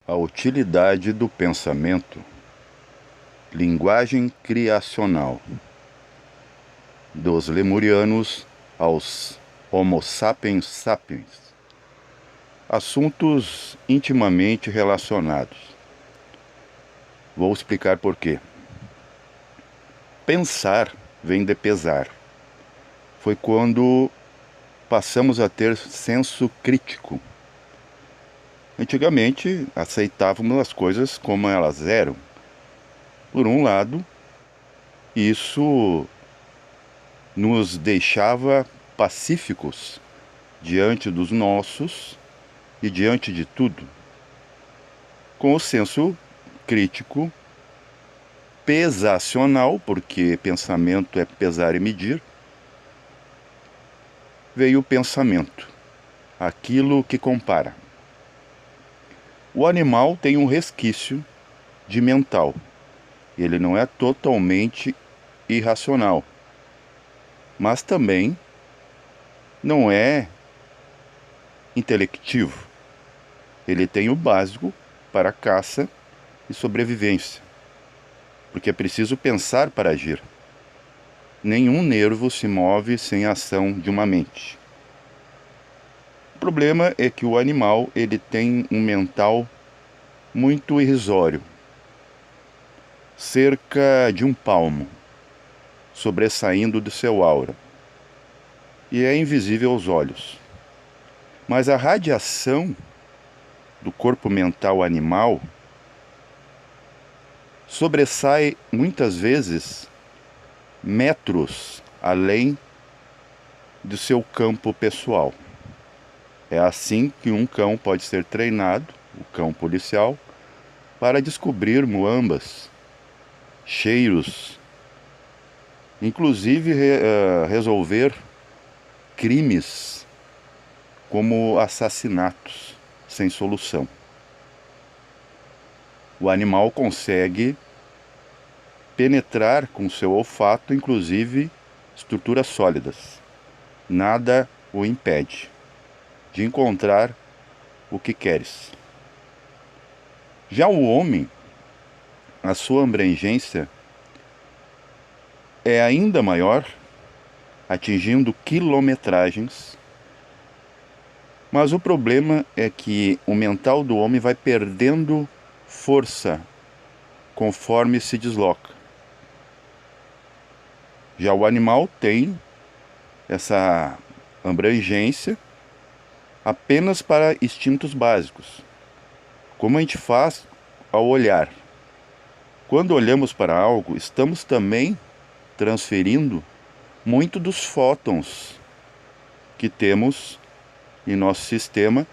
A utilidade do pensamento. Linguagem criacional. Dos lemurianos aos Homo sapiens sapiens. Assuntos intimamente relacionados. Vou explicar por quê. Pensar vem de pesar. Foi quando passamos a ter senso crítico. Antigamente, aceitávamos as coisas como elas eram. Por um lado, isso nos deixava pacíficos diante dos nossos e diante de tudo. Com o senso crítico, pesacional, porque pensamento é pesar e medir, veio o pensamento, aquilo que compara. O animal tem um resquício de mental. Ele não é totalmente irracional, mas também não é intelectivo. Ele tem o básico para caça e sobrevivência, porque é preciso pensar para agir. Nenhum nervo se move sem a ação de uma mente. O problema é que o animal ele tem um mental muito irrisório, cerca de um palmo, sobressaindo do seu aura, e é invisível aos olhos. Mas a radiação do corpo mental animal sobressai muitas vezes metros além do seu campo pessoal. É assim que um cão pode ser treinado, o cão policial, para descobrir muambas, cheiros, inclusive resolver crimes como assassinatos sem solução. O animal consegue penetrar com seu olfato, inclusive estruturas sólidas. Nada o impede de encontrar o que queres. Já o homem, a sua abrangência é ainda maior, atingindo quilometragens, mas o problema é que o mental do homem vai perdendo força conforme se desloca. Já o animal tem essa abrangência apenas para instintos básicos. Como a gente faz ao olhar? Quando olhamos para algo, estamos também transferindo muito dos fótons que temos em nosso sistema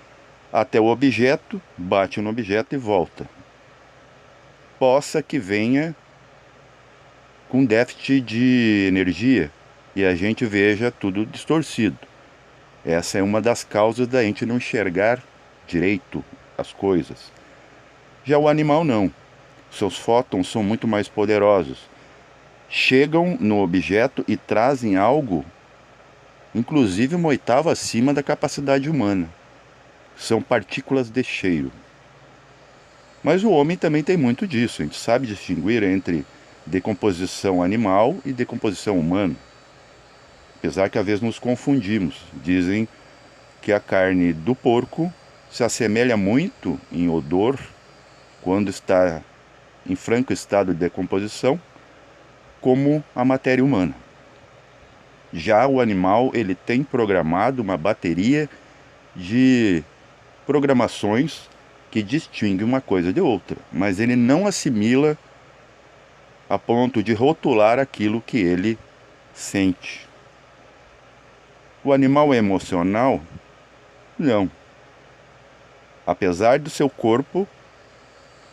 até o objeto, bate no objeto e volta. Possa que venha com déficit de energia e a gente veja tudo distorcido. Essa é uma das causas da gente não enxergar direito as coisas. Já o animal não. Seus fótons são muito mais poderosos. Chegam no objeto e trazem algo, inclusive uma oitava acima da capacidade humana. São partículas de cheiro. Mas o homem também tem muito disso. A gente sabe distinguir entre decomposição animal e decomposição humana. Apesar que às vezes nos confundimos. Dizem que a carne do porco se assemelha muito em odor quando está em franco estado de decomposição, como a matéria humana. Já o animal, ele tem programado uma bateria de programações que distingue uma coisa de outra, mas ele não assimila a ponto de rotular aquilo que ele sente. O animal é emocional? Não. Apesar do seu corpo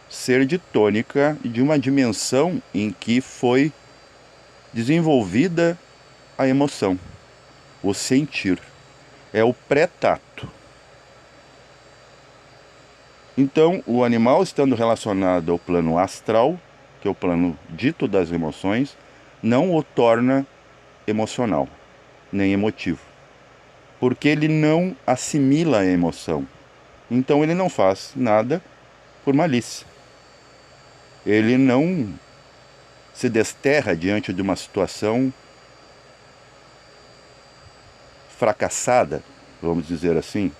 ser de tônica e de uma dimensão em que foi desenvolvida a emoção, o sentir. É o pré-tato. Então, o animal estando relacionado ao plano astral, que é o plano dito das emoções, não o torna emocional, nem emotivo. Porque ele não assimila a emoção. Então ele não faz nada por malícia. Ele não se desterra diante de uma situação fracassada, vamos dizer assim.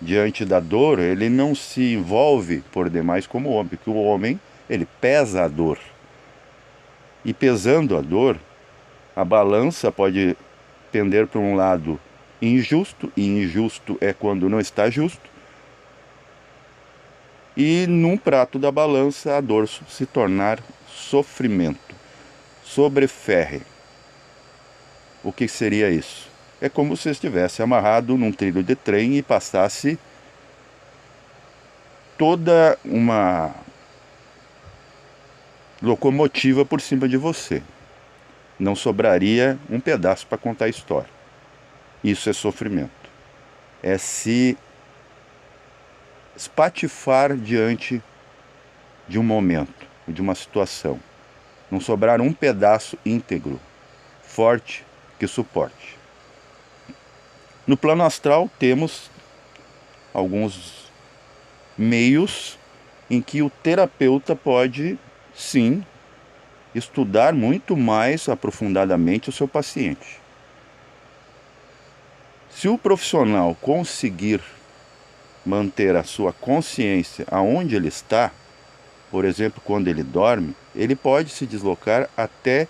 Diante da dor, ele não se envolve por demais como o homem, porque o homem, ele pesa a dor. E pesando a dor, a balança pode pender para um lado injusto, e injusto é quando não está justo, e num prato da balança a dor se tornar sofrimento, sobreferre. O que seria isso? É como se estivesse amarrado num trilho de trem e passasse toda uma locomotiva por cima de você. Não sobraria um pedaço para contar a história. Isso é sofrimento. É se espatifar diante de um momento, de uma situação. Não sobrar um pedaço íntegro, forte, que suporte. No plano astral temos alguns meios em que o terapeuta pode, sim, estudar muito mais aprofundadamente o seu paciente. Se o profissional conseguir manter a sua consciência aonde ele está, por exemplo, quando ele dorme, ele pode se deslocar até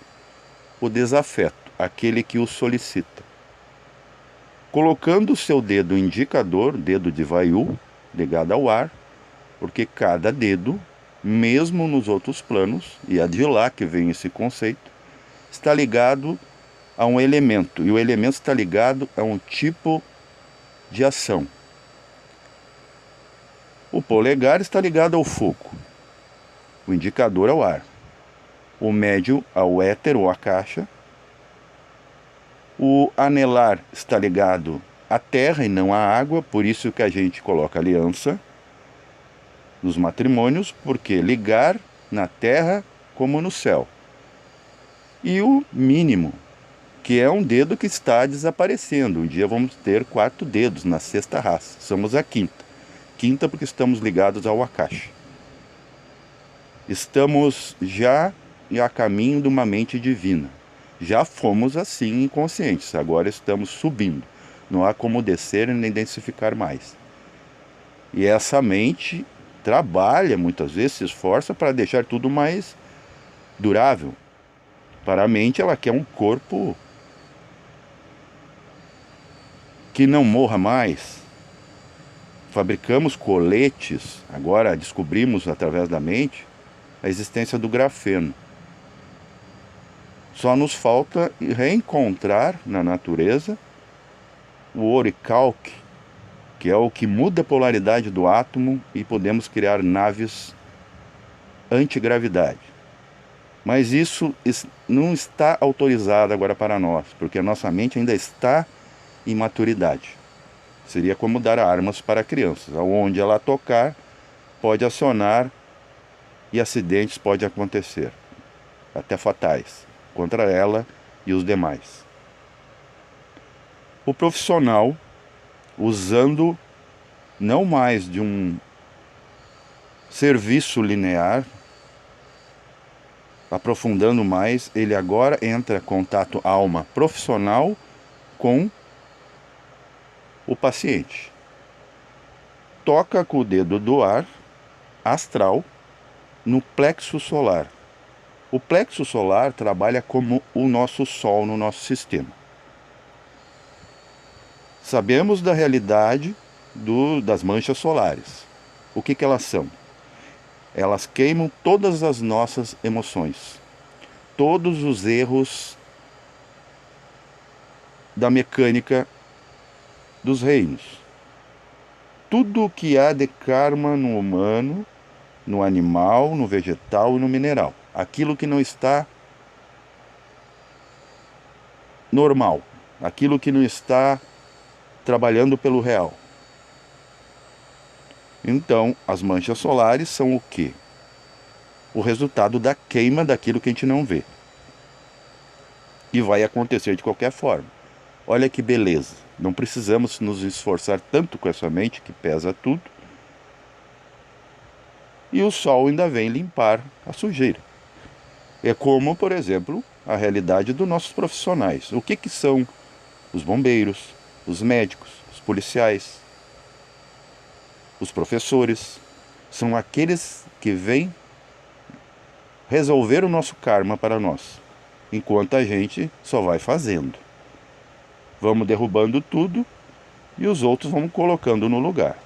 o desafeto, aquele que o solicita. Colocando o seu dedo indicador, dedo de Vayu, ligado ao ar, porque cada dedo, mesmo nos outros planos, e é de lá que vem esse conceito, está ligado a um elemento, e o elemento está ligado a um tipo de ação. O polegar está ligado ao fogo, o indicador ao ar, o médio ao éter ou à caixa, o anelar está ligado à terra e não à água, por isso que a gente coloca aliança nos matrimônios, porque ligar na terra como no céu. E o mínimo, que é um dedo que está desaparecendo. Um dia vamos ter 4 dedos na sexta raça, somos a quinta. Quinta porque estamos ligados ao Akasha. Estamos já a caminho de uma mente divina. Já fomos assim inconscientes, agora estamos subindo. Não há como descer e nem densificar mais. E essa mente trabalha muitas vezes, se esforça para deixar tudo mais durável. Para a mente ela quer um corpo que não morra mais. Fabricamos coletes, agora descobrimos através da mente a existência do grafeno. Só nos falta reencontrar na natureza o oricalque, que é o que muda a polaridade do átomo, e podemos criar naves antigravidade. Mas isso não está autorizado agora para nós, porque a nossa mente ainda está em maturidade. Seria como dar armas para crianças. Aonde ela tocar, pode acionar e acidentes podem acontecer, até fatais, contra ela e os demais. O profissional, usando não mais de um serviço linear, aprofundando mais, ele agora entra em contato alma profissional com o paciente. Toca com o dedo do ar astral no plexo solar. O plexo solar trabalha como o nosso Sol no nosso sistema. Sabemos da realidade das manchas solares. O que elas são? Elas queimam todas as nossas emoções, todos os erros da mecânica dos reinos. Tudo o que há de karma no humano, no animal, no vegetal e no mineral. Aquilo que não está normal, aquilo que não está trabalhando pelo real. Então, as manchas solares são o quê? O resultado da queima daquilo que a gente não vê. E vai acontecer de qualquer forma. Olha que beleza. Não precisamos nos esforçar tanto com essa mente que pesa tudo. e o sol ainda vem limpar a sujeira. É como, por exemplo, a realidade dos nossos profissionais. O que são os bombeiros, os médicos, os policiais, os professores? São aqueles que vêm resolver o nosso karma para nós, enquanto a gente só vai fazendo. Vamos derrubando tudo e os outros vamos colocando no lugar.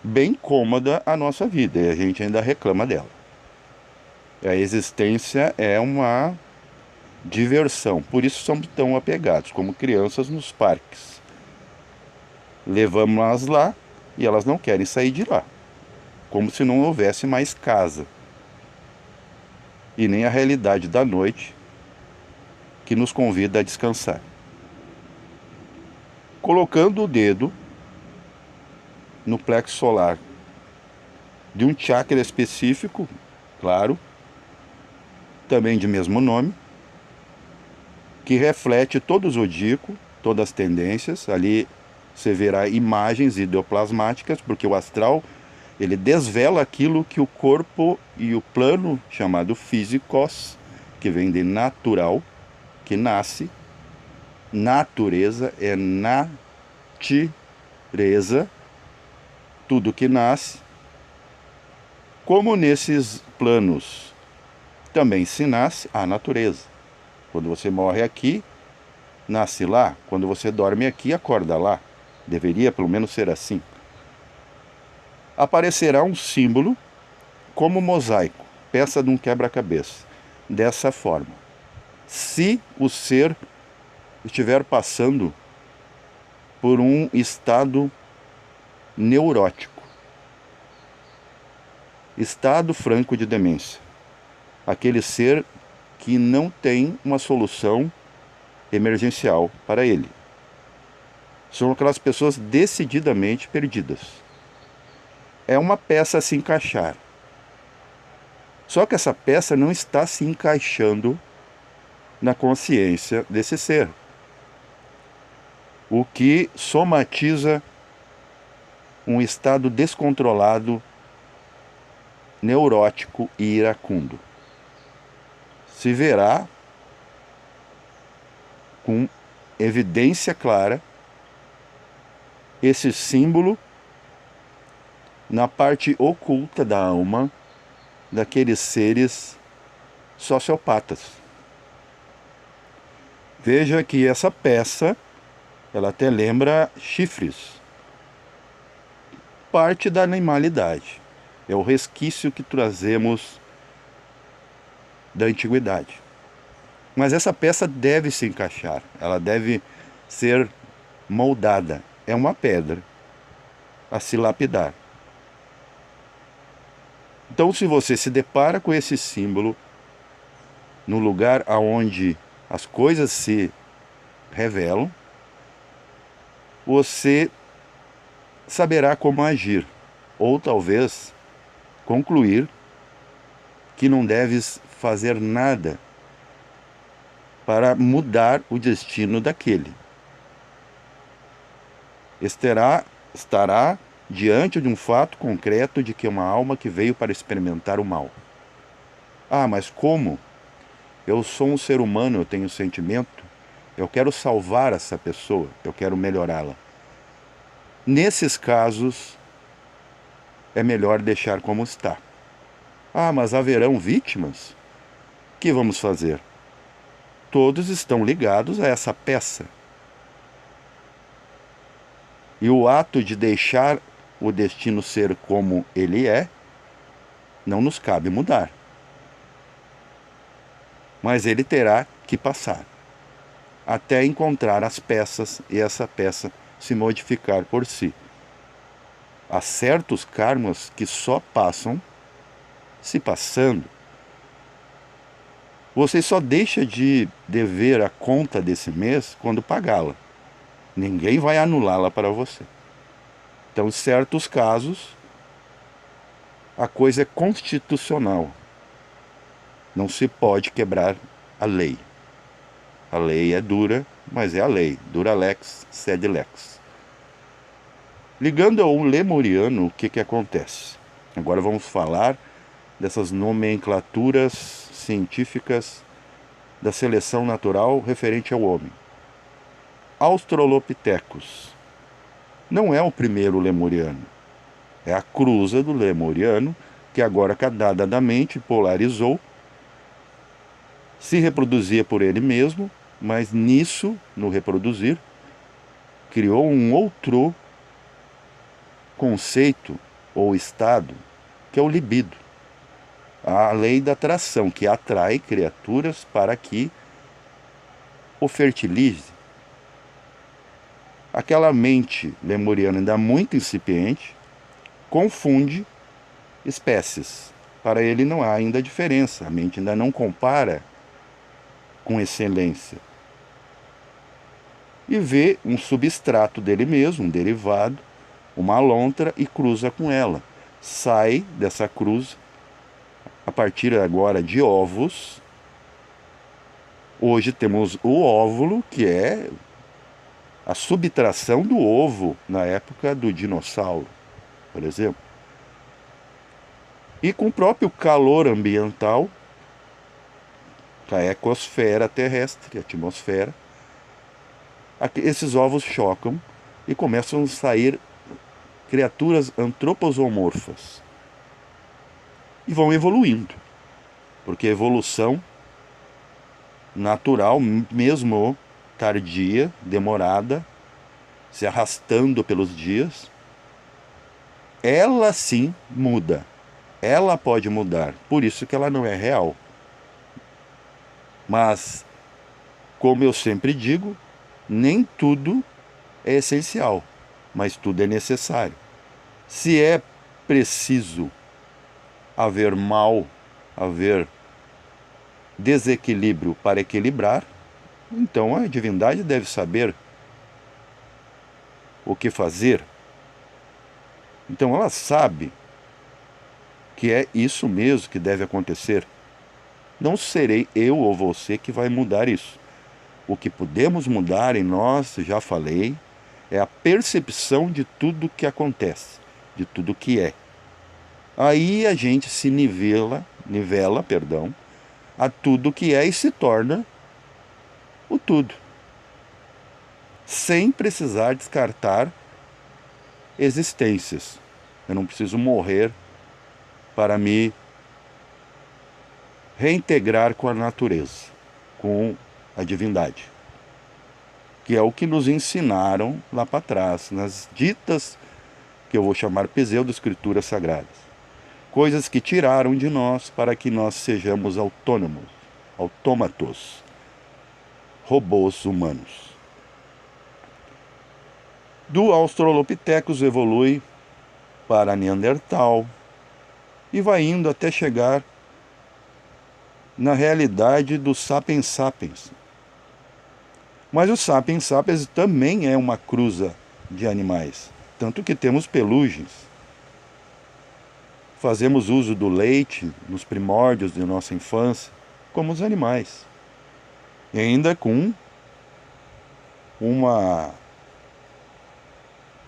Bem cômoda a nossa vida e a gente ainda reclama dela. A existência é uma diversão, por isso somos tão apegados, como crianças nos parques. Levamos-las lá e elas não querem sair de lá, como se não houvesse mais casa. E nem a realidade da noite que nos convida a descansar. Colocando o dedo no plexo solar de um chakra específico, claro, também de mesmo nome, que reflete todo o zodíaco, todas as tendências. Ali você verá imagens ideoplasmáticas, porque o astral ele desvela aquilo que o corpo e o plano chamado físicos, que vem de natural, que nasce, natureza é natireza, tudo que nasce, como nesses planos também se nasce a natureza. Quando você morre aqui, nasce lá. Quando você dorme aqui, acorda lá. Deveria pelo menos ser assim. Aparecerá um símbolo como mosaico, peça de um quebra-cabeça. Dessa forma. Se o ser estiver passando por um estado neurótico, estado franco de demência, aquele ser que não tem uma solução emergencial para ele. São aquelas pessoas decididamente perdidas. É uma peça a se encaixar. Só que essa peça não está se encaixando na consciência desse ser. O que somatiza um estado descontrolado, neurótico e iracundo. Se verá com evidência clara esse símbolo na parte oculta da alma daqueles seres sociopatas. Veja que essa peça, ela até lembra chifres. Parte da animalidade. É o resquício que trazemos da antiguidade. Mas essa peça deve se encaixar, ela deve ser moldada. É uma pedra a se lapidar. Então, se você se depara com esse símbolo no lugar aonde as coisas se revelam, você saberá como agir, ou talvez concluir que não deves fazer nada para mudar o destino daquele. Estará diante de um fato concreto de que é uma alma que veio para experimentar o mal. Ah, mas como? Eu sou um ser humano, eu tenho sentimento, eu quero salvar essa pessoa, eu quero melhorá-la. Nesses casos, é melhor deixar como está. Ah, mas haverão vítimas? O que vamos fazer? Todos estão ligados a essa peça. E o ato de deixar o destino ser como ele é, não nos cabe mudar. Mas ele terá que passar, até encontrar as peças e essa peça se modificar por si. Há certos karmas que só passam se passando. Você só deixa de dever a conta desse mês quando pagá-la. Ninguém vai anulá-la para você. Então, em certos casos, a coisa é constitucional. Não se pode quebrar a lei. A lei é dura, mas é a lei. Dura lex, sed lex. Ligando ao lemuriano, o que acontece? Agora vamos falar dessas nomenclaturas científicas da seleção natural referente ao homem. Australopithecus não é o primeiro lemuriano, é a cruza do lemuriano que agora cadadamente polarizou, se reproduzia por ele mesmo, mas nisso, no reproduzir, criou um outro conceito ou estado, que é o libido. A lei da atração, que atrai criaturas para que o fertilize. Aquela mente lemuriana ainda muito incipiente confunde espécies. Para ele não há ainda diferença, a mente ainda não compara com excelência. E vê um substrato dele mesmo, um derivado, uma lontra e cruza com ela. Sai dessa cruz a partir agora de ovos. Hoje temos o óvulo, que é a subtração do ovo na época do dinossauro, por exemplo. E com o próprio calor ambiental, a ecosfera terrestre, a atmosfera, esses ovos chocam e começam a sair criaturas antroposomorfas. E vão evoluindo, porque a evolução natural, mesmo tardia, demorada, se arrastando pelos dias, ela sim muda. Ela pode mudar, por isso que ela não é real. Mas, como eu sempre digo, nem tudo é essencial, mas tudo é necessário. Se é preciso haver mal, haver desequilíbrio para equilibrar, então a divindade deve saber o que fazer. Então ela sabe que é isso mesmo que deve acontecer. Não serei eu ou você que vai mudar isso. O que podemos mudar em nós, já falei, é a percepção de tudo que acontece, de tudo que é. Aí a gente se nivela, a tudo que é e se torna o tudo, sem precisar descartar existências. Eu não preciso morrer para me reintegrar com a natureza, com a divindade, que é o que nos ensinaram lá para trás, nas ditas que eu vou chamar pseudo-escrituras sagradas. Coisas que tiraram de nós para que nós sejamos autônomos, autômatos, robôs humanos. Do Australopithecus evolui para Neandertal e vai indo até chegar na realidade do Sapiens sapiens. Mas o Sapiens sapiens também é uma cruza de animais, tanto que temos pelugens. Fazemos uso do leite nos primórdios de nossa infância, como os animais. E ainda com uma,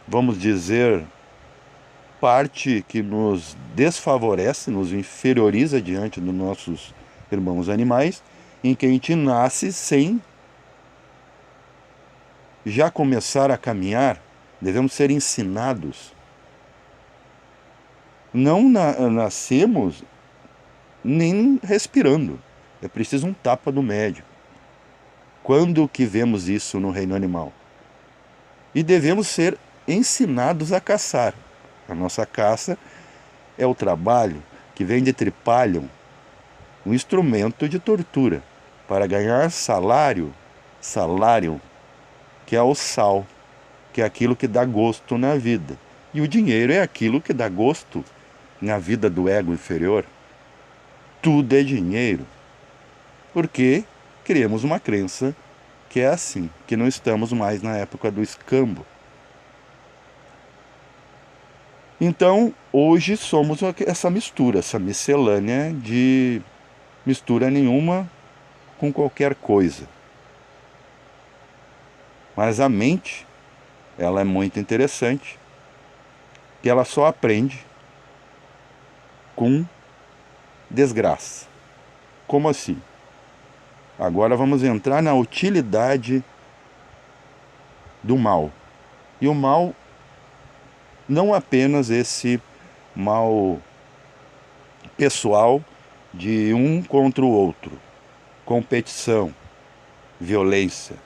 vamos dizer, parte que nos desfavorece, nos inferioriza diante dos nossos irmãos animais, em que a gente nasce sem já começar a caminhar. Devemos ser ensinados. Não nascemos nem respirando. É preciso um tapa do médico. Quando que vemos isso no reino animal? E devemos ser ensinados a caçar. A nossa caça é o trabalho que vem de tripalhum, um instrumento de tortura, para ganhar salário, que é o sal, que é aquilo que dá gosto na vida. E o dinheiro é aquilo que dá gosto na vida do ego inferior. Tudo é dinheiro. Porque criamos uma crença que é assim, que não estamos mais na época do escambo. Então, hoje somos essa mistura, essa miscelânea de mistura nenhuma com qualquer coisa. Mas a mente, ela é muito interessante, que ela só aprende com desgraça. Como assim? Agora vamos entrar na utilidade do mal. E o mal, não apenas esse mal pessoal de um contra o outro, competição, violência.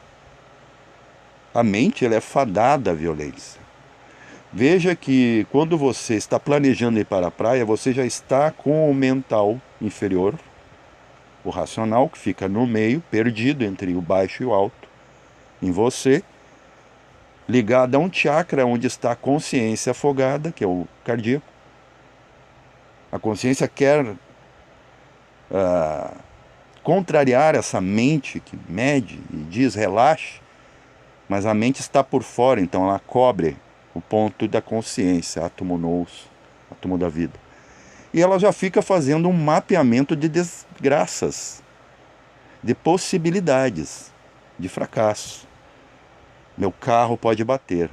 A mente, ela é fadada à violência. Veja que quando você está planejando ir para a praia, você já está com o mental inferior, o racional, que fica no meio, perdido entre o baixo e o alto, em você, ligado a um chakra onde está a consciência afogada, que é o cardíaco. A consciência quer contrariar essa mente que mede e diz relaxe, mas a mente está por fora, então ela cobre o ponto da consciência, átomo nous, átomo da vida. E ela já fica fazendo um mapeamento de desgraças, de possibilidades, de fracasso. Meu carro pode bater,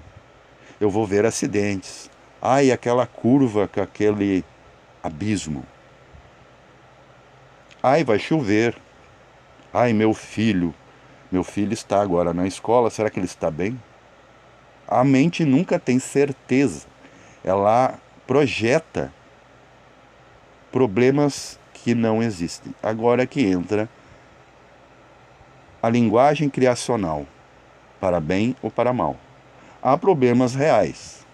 eu vou ver acidentes. Ai, aquela curva com aquele abismo. Ai, vai chover. Ai, meu filho está agora na escola, será que ele está bem? A mente nunca tem certeza. Ela projeta problemas que não existem. Agora que entra a linguagem criacional, para bem ou para mal. Há problemas reais.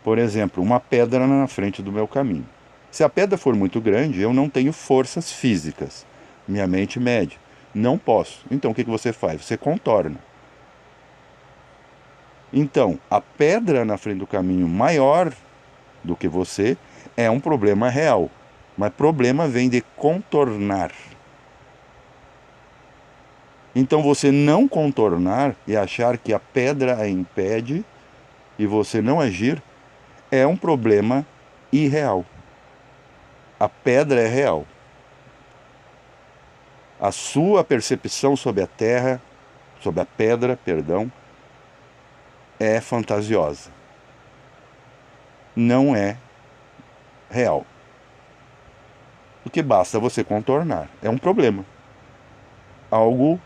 Por exemplo, uma pedra na frente do meu caminho. Se a pedra for muito grande, eu não tenho forças físicas. Minha mente mede. Não posso. Então o que você faz? Você contorna. Então, a pedra na frente do caminho maior do que você é um problema real. Mas problema vem de contornar. Então você não contornar e achar que a pedra a impede e você não agir é um problema irreal. A pedra é real. A sua percepção sobre a terra, sobre a pedra, perdão, é fantasiosa. Não é real. O que basta você contornar. É um problema. Algo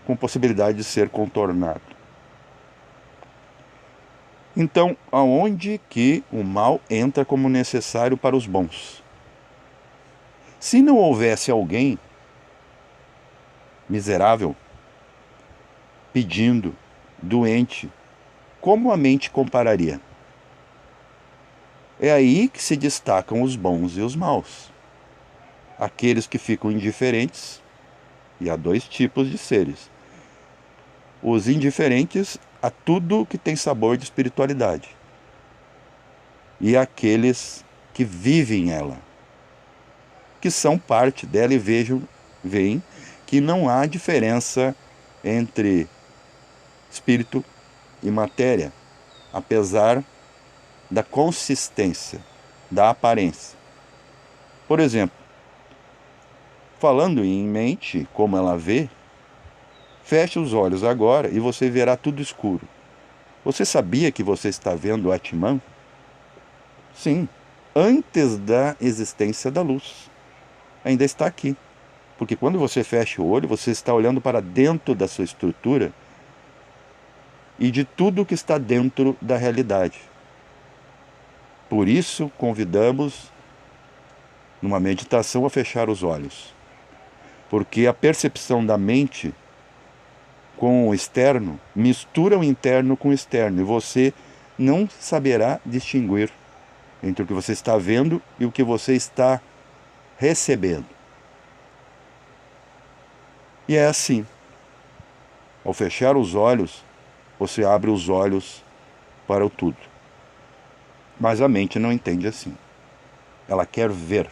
com possibilidade de ser contornado. Então, aonde que o mal entra como necessário para os bons? Se não houvesse alguém miserável, pedindo, doente, como a mente compararia? É aí que se destacam os bons e os maus. Aqueles que ficam indiferentes, e há dois tipos de seres. Os indiferentes a tudo que tem sabor de espiritualidade. E aqueles que vivem ela, que são parte dela e veem que não há diferença entre espírito e matéria, apesar da consistência, da aparência. Por exemplo, falando em mente, como ela vê, feche os olhos agora e você verá tudo escuro. Você sabia que você está vendo o Atman? Sim, antes da existência da luz. Ainda está aqui. Porque quando você fecha o olho, você está olhando para dentro da sua estrutura e de tudo que está dentro da realidade. Por isso, convidamos, numa meditação, a fechar os olhos. Porque a percepção da mente com o externo mistura o interno com o externo. E você não saberá distinguir entre o que você está vendo e o que você está recebendo. E é assim. Ao fechar os olhos, você abre os olhos para o tudo. Mas a mente não entende assim. Ela quer ver,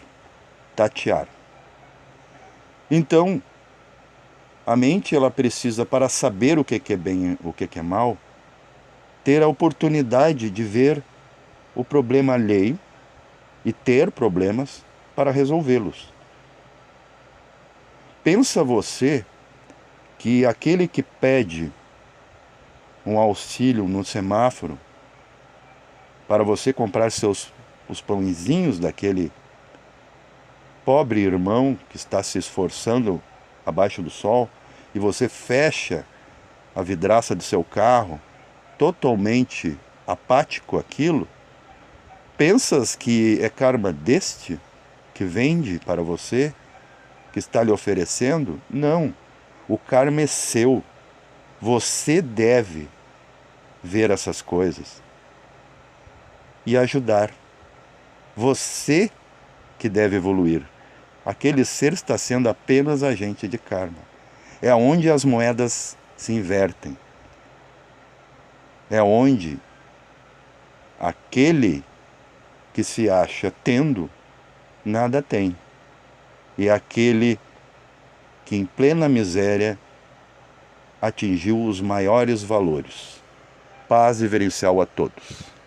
tatear. Então, a mente ela precisa, para saber o que é bem e o que é mal, ter a oportunidade de ver o problema alheio e ter problemas para resolvê-los. Pensa você que aquele que pede um auxílio no semáforo para você comprar os pãezinhos daquele pobre irmão que está se esforçando abaixo do sol e você fecha a vidraça do seu carro, totalmente apático àquilo, pensas que é karma deste que vende para você, que está lhe oferecendo? Não, o karma é seu. Você deve ver essas coisas e ajudar. Você que deve evoluir. Aquele ser está sendo apenas agente de karma. É onde as moedas se invertem. É onde aquele que se acha tendo, nada tem. E aquele que em plena miséria atingiu os maiores valores. Paz e verencial a todos.